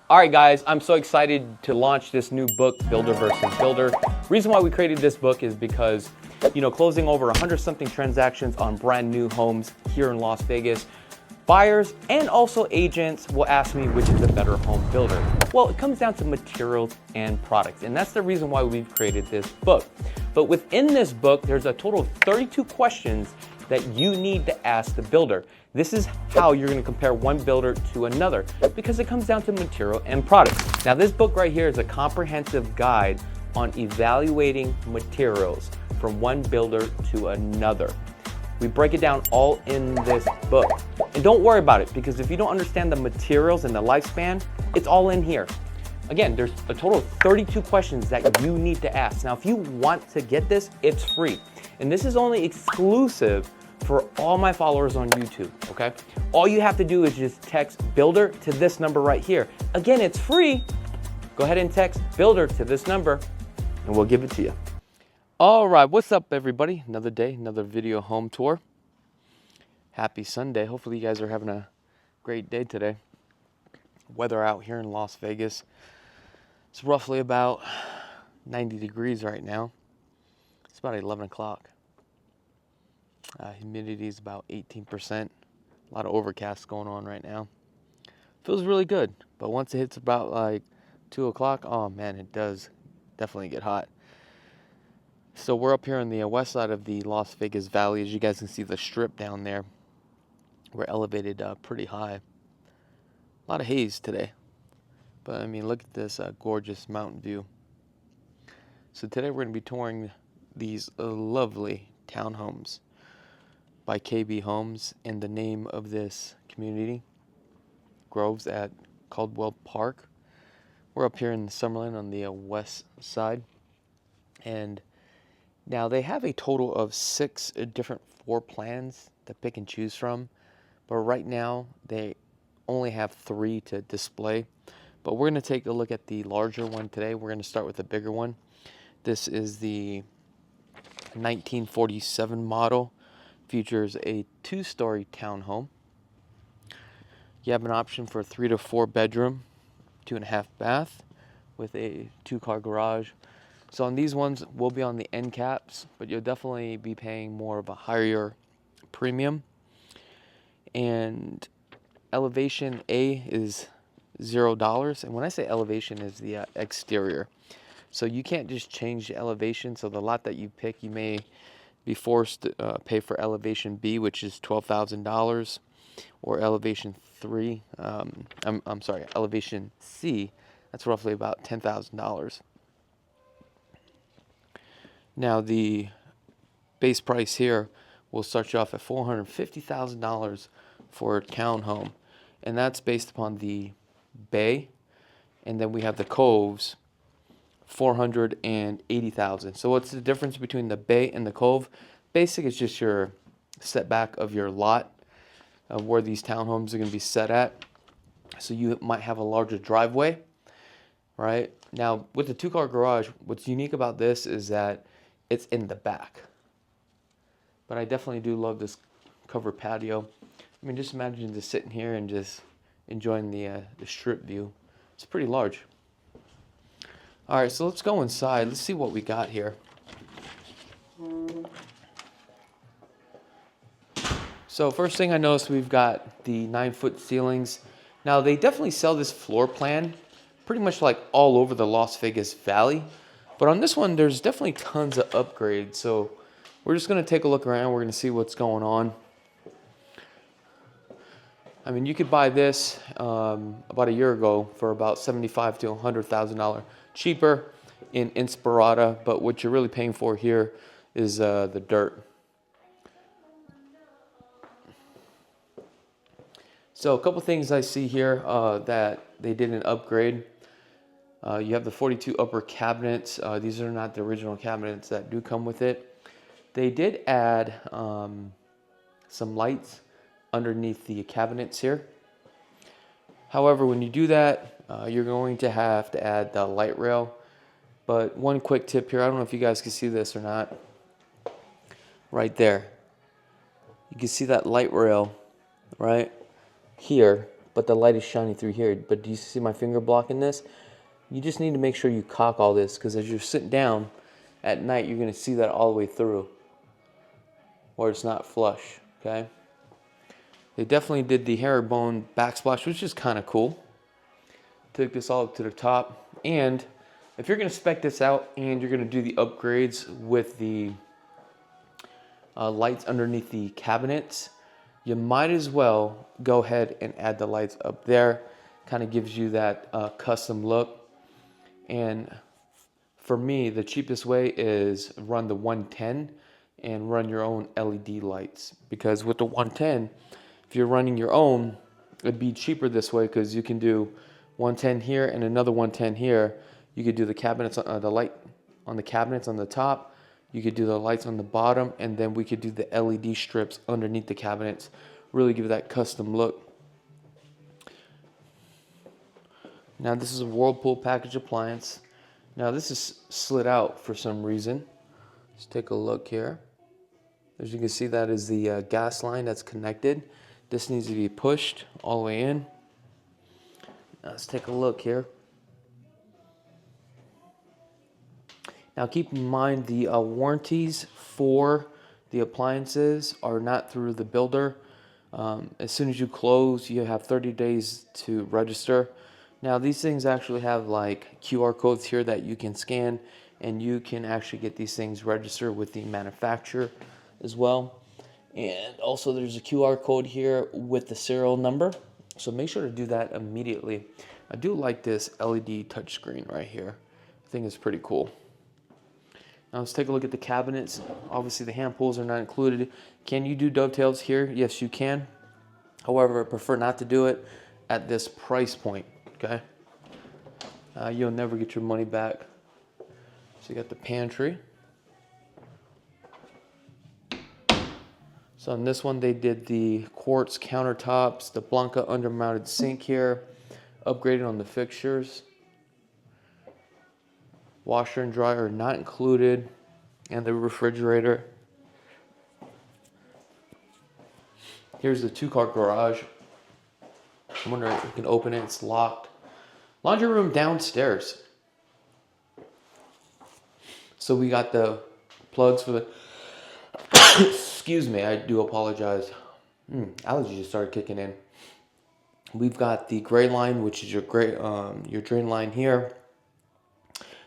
All right, guys, I'm so excited to launch this new book, Builder versus Builder. Reason why we created this book is because, closing over 100-something transactions on brand new homes here in Las Vegas, buyers and also agents will ask me which is a better home builder. Well, it comes down to materials and products, and that's the reason why we've created this book. But within this book, there's a total of 32 questions that you need to ask the builder. This is how you're going to compare one builder to another, because it comes down to material and products. Now, this book right here is a comprehensive guide on evaluating materials from one builder to another. We break it down all in this book. And don't worry about it, because if you don't understand the materials and the lifespan, it's all in here. Again, there's a total of 32 questions that you need to ask. Now, if you want to get this, it's free. And this is only exclusive for all my followers on YouTube, okay? All you have to do is just text builder to this number right here. Again, it's free. Go ahead and text builder to this number and we'll give it to you. All right, what's up, everybody? Another day, another video home tour. Happy Sunday. Hopefully you guys are having a great day today. Weather out here in Las Vegas, it's roughly about 90 degrees right now. It's about 11 o'clock. Humidity is about 18%. A lot of overcast going on right now. Feels really good, but once it hits about like 2 o'clock, oh man, it does definitely get hot. So we're up here on the west side of the Las Vegas Valley. As you guys can see, the strip down there, we're elevated pretty high. A lot of haze today, but I mean, look at this gorgeous mountain view. So today we're going to be touring these lovely townhomes by KB Homes, and the name of this community, Groves at Caldwell Park. We're up here in Summerlin on the west side, and now they have a total of 6 different floor plans to pick and choose from, but right now they only have 3 to display. But we're going to take a look at the larger one today. We're going to start with the bigger one. This is the 1947 model. Features a 2-story townhome. You have an option for a 3 to 4 bedroom, 2.5 bath with a 2-car garage. So on these ones, we'll be on the end caps, but you'll definitely be paying more of a higher premium. And elevation A is $0. And when I say elevation, is the exterior. So you can't just change the elevation. So the lot that you pick, you may be forced to pay for elevation B, which is $12,000, or elevation 3. I'm sorry, elevation C. That's roughly about $10,000. Now the base price here will start you off at $450,000 for a townhome, and that's based upon the bay, and then we have the coves. $480,000. So what's the difference between the bay and the cove? Basic is just your setback of your lot of where these townhomes are going to be set at. So you might have a larger driveway, right? Now with the 2-car garage, what's unique about this is that it's in the back. But I definitely do love this covered patio. I mean, just imagine just sitting here and just enjoying the strip view. It's pretty large. All right, so let's go inside. Let's see what we got here. So first thing I noticed, we've got the 9-foot ceilings. Now they definitely sell this floor plan pretty much like all over the Las Vegas Valley. But on this one, there's definitely tons of upgrades. So we're just gonna take a look around. We're gonna see what's going on. I mean, you could buy this about a year ago for about $75,000 to $100,000 cheaper in Inspirata, but what you're really paying for here is the dirt. So a couple things I see here that they did an upgrade. You have the 42 upper cabinets. These are not the original cabinets that do come with it. They did add some lights underneath the cabinets here. However, when you do that, you're going to have to add the light rail. But one quick tip here, I don't know if you guys can see this or not. Right there. You can see that light rail right here but the light is shining through here. But do you see my finger blocking this? You just need to make sure you cock all this, because as you're sitting down at night, you're going to see that all the way through, or it's not flush, okay? They definitely did the herringbone backsplash, which is kind of cool. Took this all up to the top, and if you're going to spec this out and you're going to do the upgrades with the lights underneath the cabinets, you might as well go ahead and add the lights up there. Kind of gives you that custom look. And for me, the cheapest way is run the 110 and run your own LED lights, because with the 110, if you're running your own, it'd be cheaper this way, because you can do 110 here and another 110 here. You could do the cabinets, the light on the cabinets on the top. You could do the lights on the bottom, and then we could do the LED strips underneath the cabinets. Really give it that custom look. Now this is a Whirlpool package appliance. Now this is slid out for some reason. Let's take a look here. As you can see, that is the gas line that's connected. This needs to be pushed all the way in. Now let's take a look here. Now keep in mind the warranties for the appliances are not through the builder. As soon as you close, you have 30 days to register. Now these things actually have like QR codes here that you can scan, and you can actually get these things registered with the manufacturer as well. And also there's a QR code here with the serial number, so make sure to do that immediately. I do like this LED touchscreen right here. I think it's pretty cool. Now let's take a look at the cabinets. Obviously the hand pulls are not included. Can you do dovetails here? Yes, you can. However, I prefer not to do it at this price point, okay? You'll never get your money back. So you got the pantry. So on this one, they did the quartz countertops, the Blanca undermounted sink here, upgraded on the fixtures. Washer and dryer not included, and the refrigerator. Here's the 2-car garage. I'm wondering if you can open it, it's locked. Laundry room downstairs. So we got the plugs for the, excuse me, I do apologize. Allergies just started kicking in. We've got the gray line, which is your drain line here.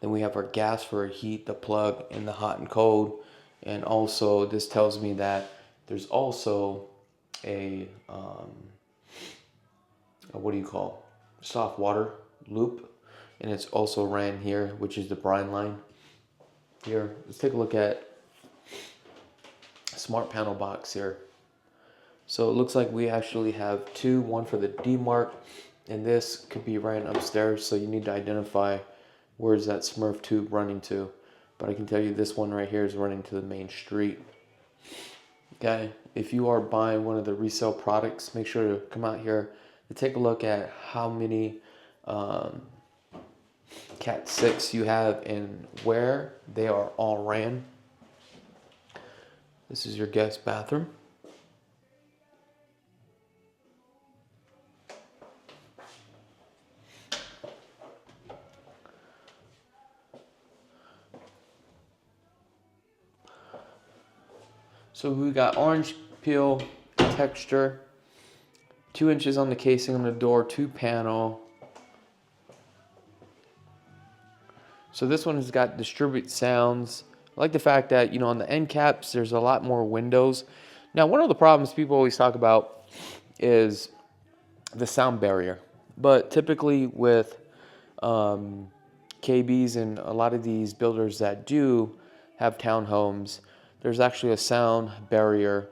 Then we have our gas for heat, the plug, and the hot and cold. And also, this tells me that there's also a, soft water loop. And it's also ran here, which is the brine line. Here, let's take a look at smart panel box here. So it looks like we actually have two, one for the D-mark, and this could be ran upstairs, so you need to identify where's that Smurf tube running to. But I can tell you this one right here is running to the main street. Okay, if you are buying one of the resale products, make sure to come out here to take a look at how many Cat 6 you have and where they are all ran. This is your guest bathroom. So we got orange peel texture, 2 inches on the casing on the door, 2 panel. So this one has got distribute sounds. I like the fact that, on the end caps, there's a lot more windows. Now, one of the problems people always talk about is the sound barrier. But typically with KBs and a lot of these builders that do have townhomes, there's actually a sound barrier.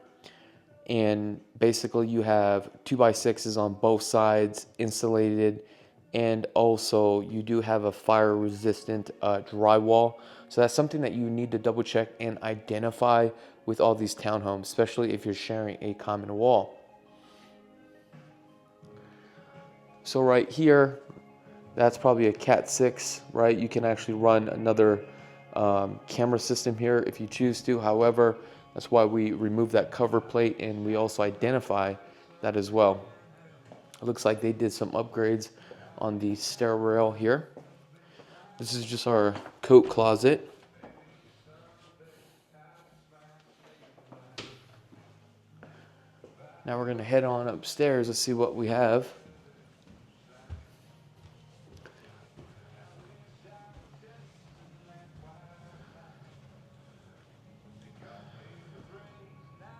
And basically you have 2x6s on both sides insulated. And also you do have a fire resistant drywall. So that's something that you need to double check and identify with all these townhomes, especially if you're sharing a common wall. So right here, that's probably a Cat 6, right? You can actually run another camera system here if you choose to. However, that's why we remove that cover plate, and we also identify that as well. It looks like they did some upgrades on the stair rail here. This is just our coat closet. Now we're going to head on upstairs to see what we have.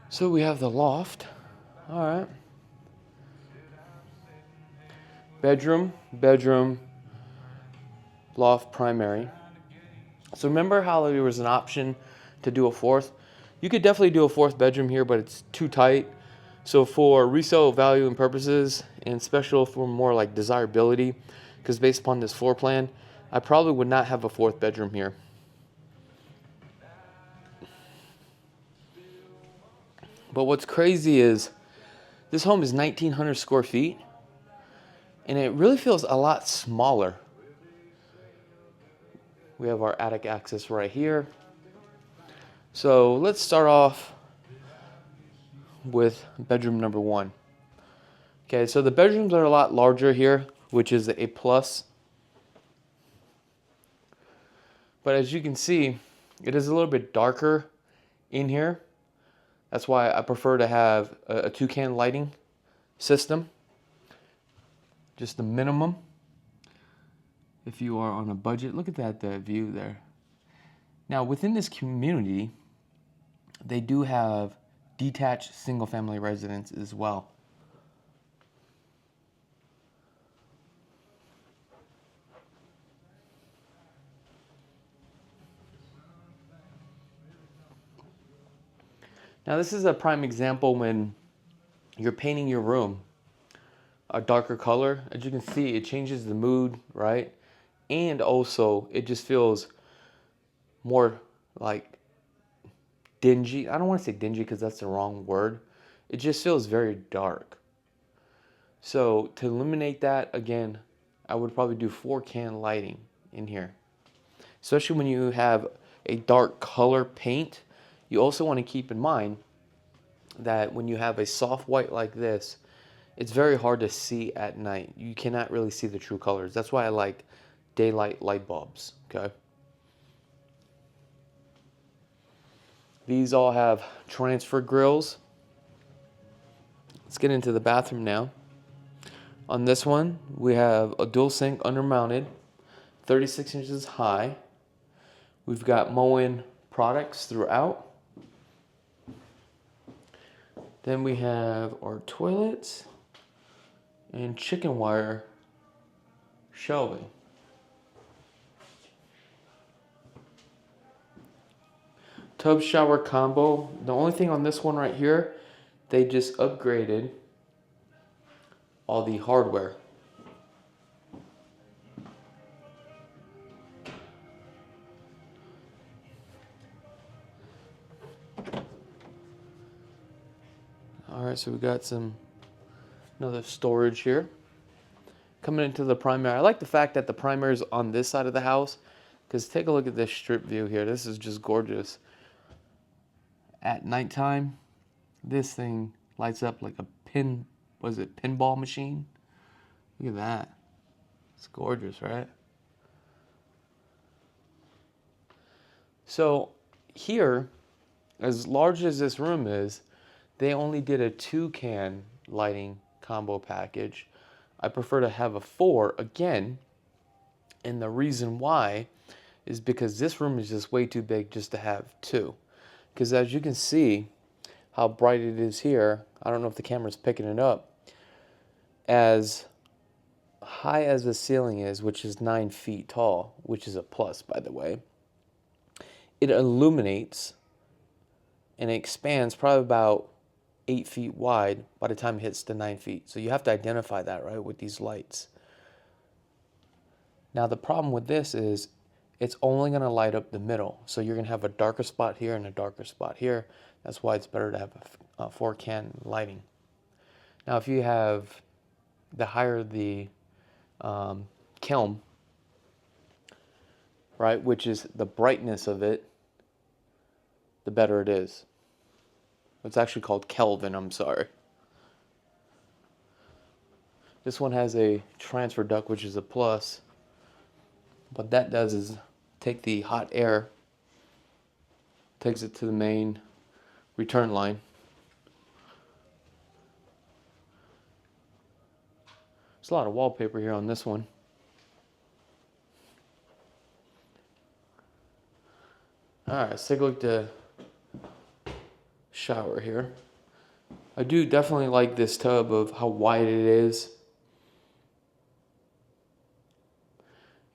So we have the loft. All right. Bedroom, loft, primary. So remember how there was an option to do a fourth? You could definitely do a fourth bedroom here, but it's too tight. So for resale value and purposes, and special for more like desirability, because based upon this floor plan, I probably would not have a fourth bedroom here. But what's crazy is this home is 1,900 square feet, and it really feels a lot smaller. We have our attic access right here. So let's start off with bedroom number 1. Okay, so the bedrooms are a lot larger here, which is a plus. But as you can see, it is a little bit darker in here. That's why I prefer to have a toucan lighting system. Just the minimum. If you are on a budget, look at that view there. Now within this community, they do have detached single-family residence as well. Now this is a prime example when you're painting your room a darker color. As you can see, it changes the mood, right? And also it just feels more like dingy. I don't want to say dingy because that's the wrong word. It just feels very dark. So to eliminate that, again, I would probably do 4-can lighting in here. Especially when you have a dark color paint, you also want to keep in mind that when you have a soft white like this, it's very hard to see at night. You cannot really see the true colors. That's why I like daylight light bulbs, okay? These all have transfer grills. Let's get into the bathroom now. On this one, we have a dual sink undermounted, 36 inches high. We've got Moen products throughout. Then we have our toilets and chicken wire shelving. Tub shower combo. The only thing on this one right here, they just upgraded all the hardware. Alright, so we got another storage here. Coming into the primary. I like the fact that the primary is on this side of the house, because take a look at this strip view here. This is just gorgeous. At nighttime, this thing lights up like a pinball machine? Look at that. It's gorgeous, right? So here, as large as this room is, they only did a 2-can lighting combo package. I prefer to have a 4 again, and the reason why is because this room is just way too big just to have 2. Because as you can see how bright it is here, I don't know if the camera's picking it up, as high as the ceiling is, which is 9 feet tall, which is a plus by the way, it illuminates and it expands probably about 8 feet wide by the time it hits the 9 feet. So you have to identify that, right, with these lights. Now the problem with this is it's only going to light up the middle. So you're going to have a darker spot here and a darker spot here. That's why it's better to have a 4-can lighting. Now if you have the higher the kiln, right, which is the brightness of it, the better it is. It's actually called Kelvin, I'm sorry. This one has a transfer duct, which is a plus. What that does is take the hot air, takes it to the main return line. There's a lot of wallpaper here on this one. Alright, let's take a look at the shower here. I do definitely like this tub of how wide it is.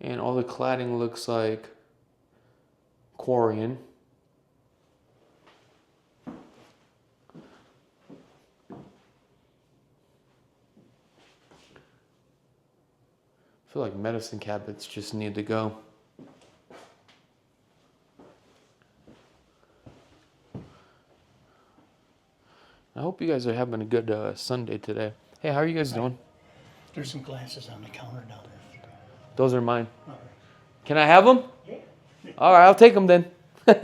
And all the cladding looks like Corian. I feel like medicine cabinets just need to go. I hope you guys are having a good Sunday today. Hey, how are you guys doing? There's some glasses on the counter down there. Those are mine. All right. Can I have them? Yeah. All right, I'll take them then. So,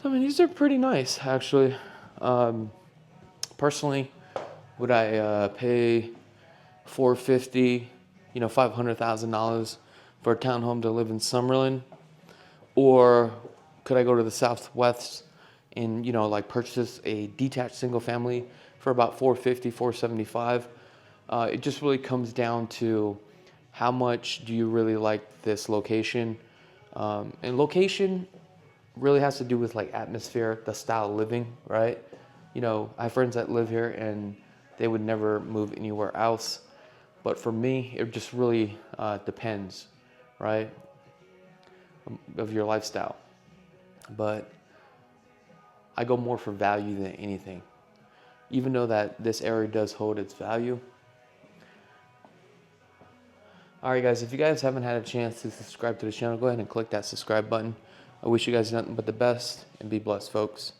I mean, these are pretty nice, actually. Personally, would I pay $450, $500,000 for a townhome to live in Summerlin? Or could I go to the Southwest and, like purchase a detached single family for about $450, $475? It just really comes down to how much do you really like this location. And location really has to do with like atmosphere, the style of living, right? I have friends that live here and they would never move anywhere else. But for me, it just really depends, right, of your lifestyle. But I go more for value than anything. Even though that this area does hold its value. Alright guys, if you guys haven't had a chance to subscribe to the channel, go ahead and click that subscribe button. I wish you guys nothing but the best and be blessed, folks.